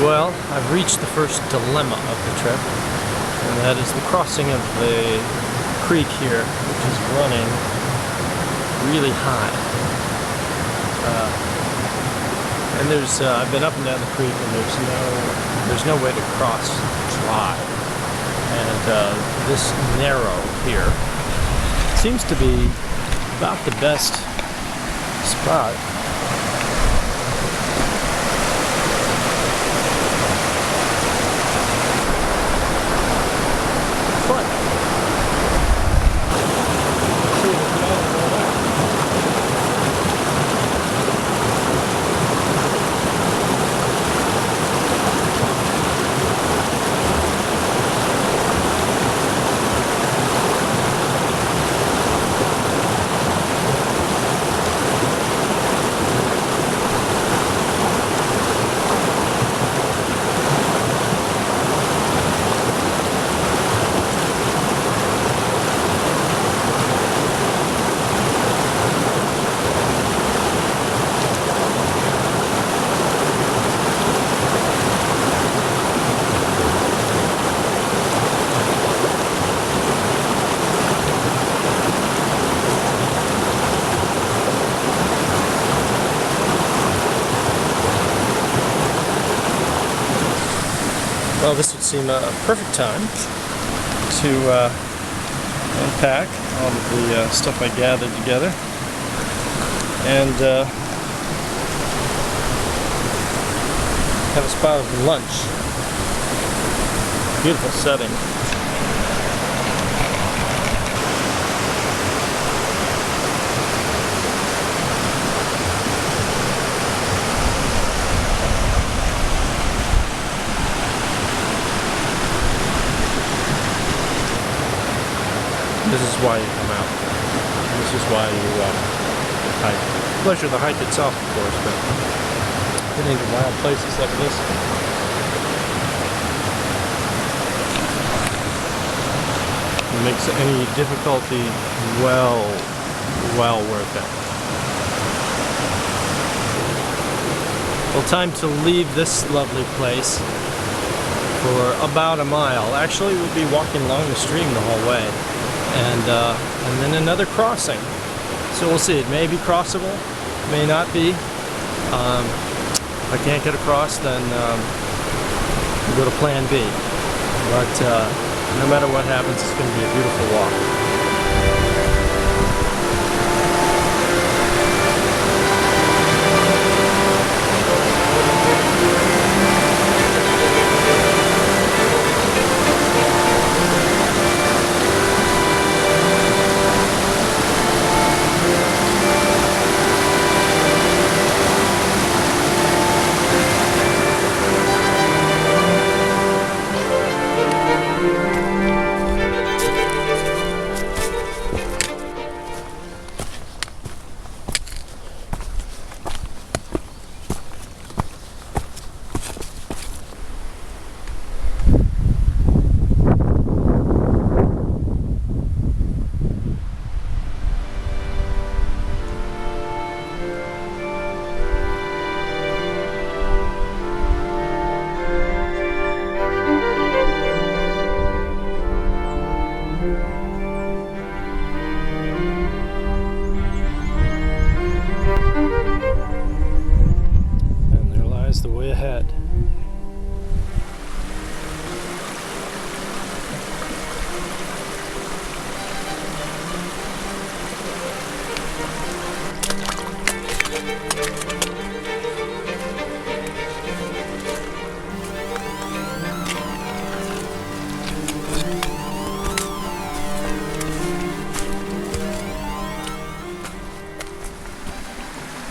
Well, I've reached the first dilemma of the trip, and that is the crossing of the creek here, which is running really high. And there's, I've been up and down the creek, and there's no way to cross dry. And this narrow here seems to be about the best spot. Well, this would seem a perfect time to unpack all of the stuff I gathered together and have a spot of lunch. Beautiful setting. This is why you come out. This is why you hike. Pleasure the hike itself, of course, but getting to wild places like this. It makes any difficulty well worth it. Well, time to leave this lovely place for about a mile. Actually, we'll be walking along the stream the whole way. And then another crossing. So we'll see. It may be crossable, may not be. If I can't get across, then we'll go to plan B. But no matter what happens, it's going to be a beautiful walk. The way ahead.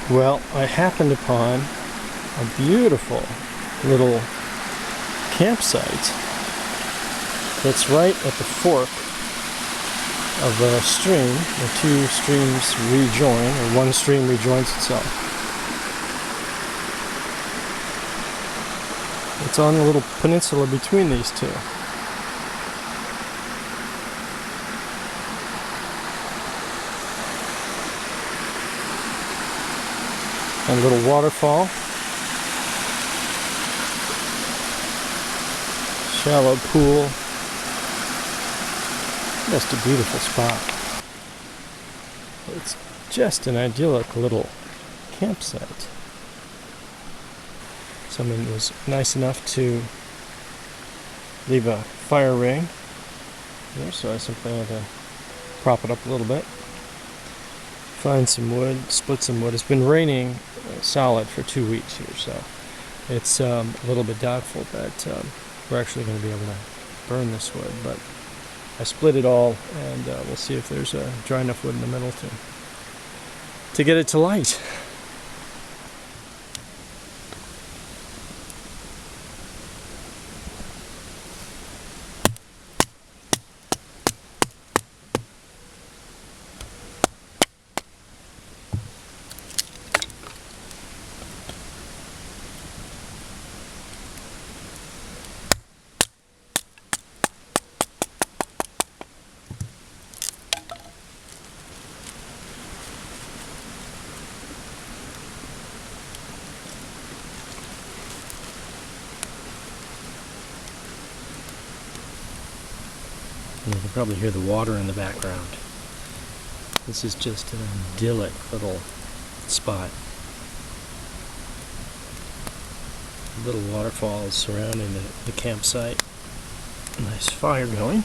Well, I happened upon a beautiful little campsite that's right at the fork of a stream where two streams rejoin, or one stream rejoins itself. It's on a little peninsula between these two. And a little waterfall. shallow pool. Just a beautiful spot. It's just an idyllic little campsite. Someone was nice enough to leave a fire ring here, so I simply had to prop it up a little bit, find some wood, split some wood. It's been raining solid for 2 weeks here, so it's a little bit doubtful that we're actually going to be able to burn this wood, but I split it all, and we'll see if there's dry enough wood in the middle to get it to light. You can probably hear the water in the background. This is just an idyllic little spot. Little waterfalls surrounding the campsite. Nice fire going.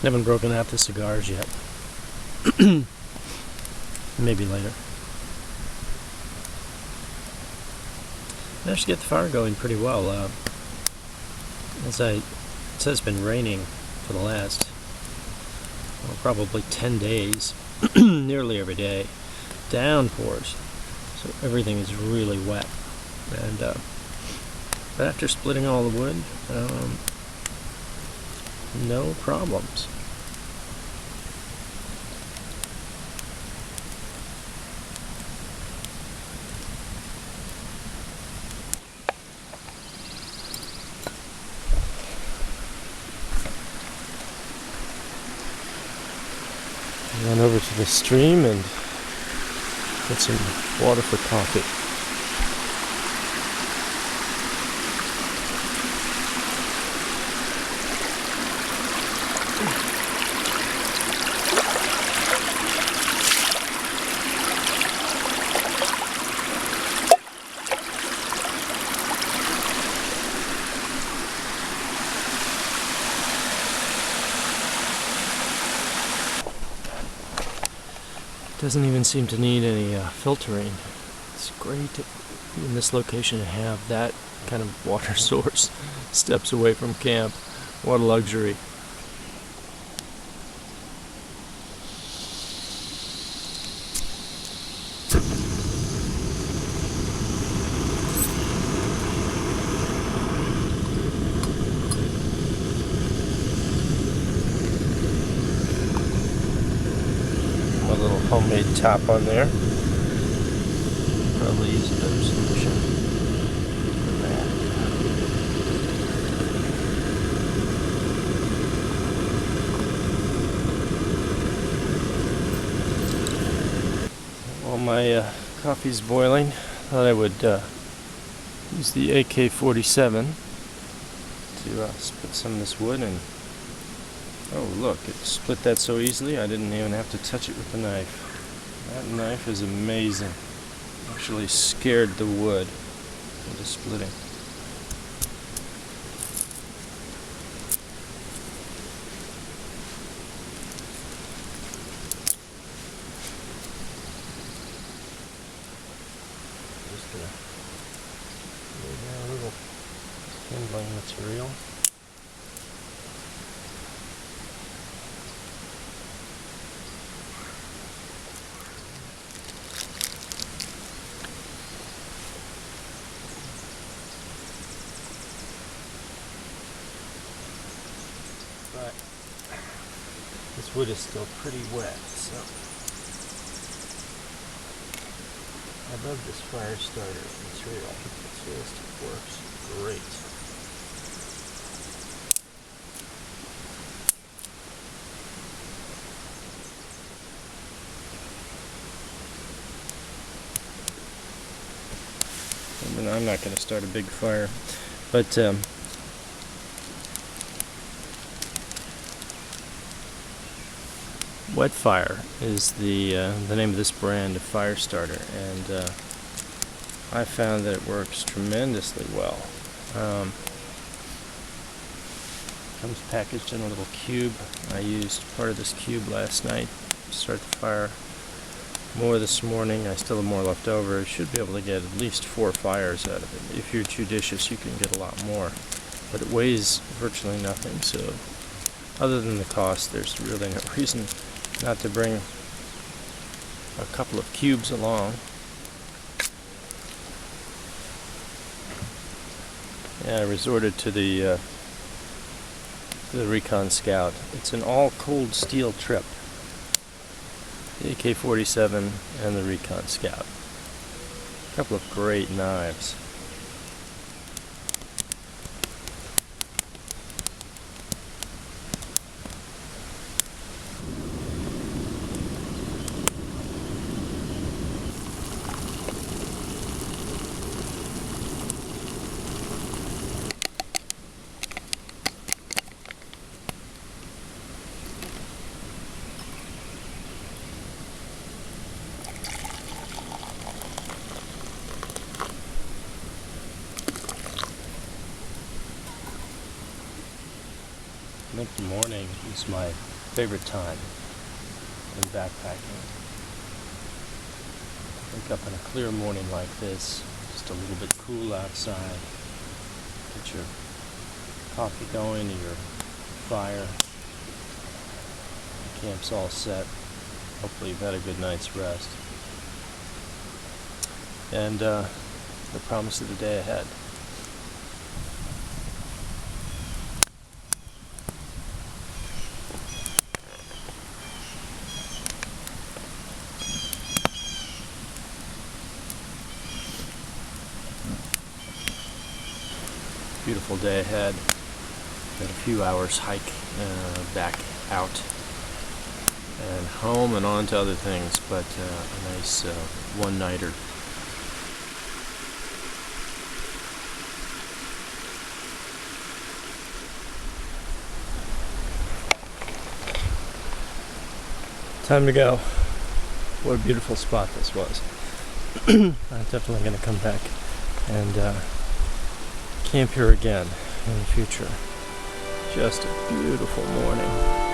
Haven't broken out the cigars yet. Maybe later. Managed to get the fire going pretty well. As I said, it's been raining for the last, well, probably 10 days, nearly every day. Downpours, so everything is really wet. And but after splitting all the wood, no problems. Run over to the stream and get some water for coffee. Doesn't even seem to need any filtering. It's great in this location to have that kind of water source steps away from camp. What a luxury. Homemade top on there. Probably use a better solution than that. While my coffee's boiling, I thought I would use the AK47 to split some of this wood. And oh look, it split that so easily I didn't even have to touch it with the knife. That knife is amazing. Actually scared the wood into splitting. Just gonna lay down a little kindling material. But this wood is still pretty wet, so I love this fire starter material. It just works great. I'm not going to start a big fire. But Wet Fire is the name of this brand of fire starter, and I found that it works tremendously well. Comes packaged in a little cube. I used part of this cube last night to start the fire. More this morning. I still have more left over. I should be able to get at least 4 fires out of it. If you're judicious, you can get a lot more. But it weighs virtually nothing, so other than the cost, there's really no reason not to bring a couple of cubes along. Yeah, I resorted to the Recon Scout. It's an all cold steel trip. The AK47 and the Recon Scout. A couple of great knives. I think the morning is my favorite time in backpacking. Wake up on a clear morning like this, just a little bit cool outside. Get your coffee going, your fire. The camp's all set. Hopefully you've had a good night's rest. And the promise of the day ahead. Beautiful day ahead. Got a few hours hike back out and home and on to other things, but a nice one-nighter. Time to go. What a beautiful spot this was. I'm definitely going to come back and camp here again in the future. Just a beautiful morning.